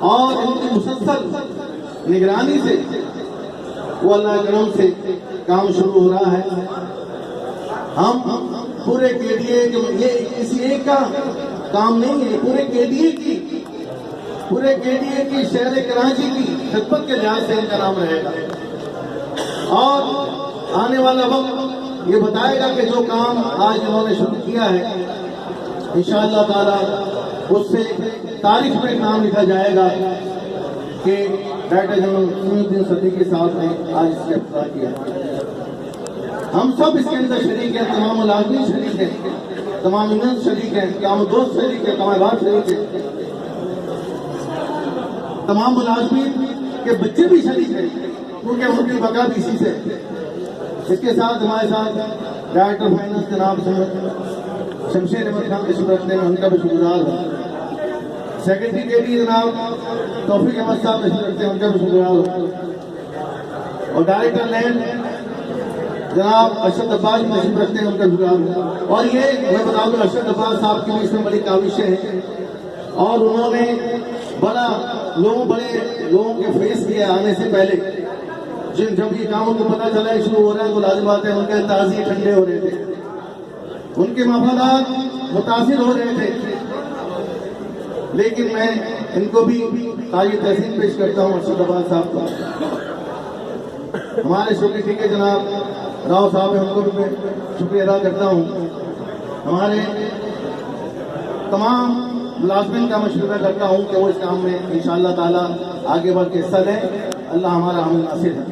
और इनकी मुसलसल निगरानी से वो अल्लाह करम से काम शुरू हो रहा है। हम पूरे केडीए, ये किसी एक का काम नहीं है, पूरे केडीए की शहर कराची की खिदमत के लिहाज से इनका नाम रहेगा। और आने वाला वक्त ये बताएगा कि जो काम आज इन्होंने शुरू किया है इंशाअल्लाह ताला उससे तारीख में नाम लिखा जाएगा कि डायरेक्टर जनरल सुनील सदीकी साहब ने आज इसका इफ्तिताह किया। हम सब इसके अंदर शरीक हैं, तमाम मुलाजिम शरीक हैं, तमाम यूनियन शरीक हैं, तमाम दोस्त शरीक हैं, तमाम बाप शरीक हैं, तमाम मुलाजिम के बच्चे भी शरीक हैं, क्योंकि उनकी बका भी इसी से। इसके साथ हमारे साथ डायरेक्टर फाइनेंस जनाब शमशेर अहमद खान तशरीफ रखते हैं, उनका भी शुक्रगुजार हूँ। सेक्रेटरी के भी जनाब तौफीक अहमद साहब तशरीफ रखते हैं, उनका भी शुक्रगुजार हूँ। और डायरेक्टर लैंड जनाब अरशद अब्बास तशरीफ रखते हैं, उनका शुक्रगुजार हूँ। और ये मैं बता दूं अरशद अब्बास साहब की भी इसमें बड़ी काविशें हैं और उन्होंने बड़े लोगों के फेस किए आने से पहले। जब ये काम उनको पता चला शुरू हो रहा है तो लाजिम बात है उनके ताज़िए ठंडे हो रहे थे, उनके मफादात मुतासिर हो रहे थे, लेकिन मैं इनको भी ताज़ी तहसीन पेश करता हूँ अरशद अब्बास साहब को। हमारे शुक्रिया ठीक है जनाब राव साहब है, उनको भी मैं शुक्रिया अदा करता हूँ। हमारे तमाम मुलाजमिन का मशवरा करता हूँ कि वो इस काम में इंशाअल्लाह ताला आगे बढ़ के हिस्सा लें। अल्लाह हमारा अमल नासिर है।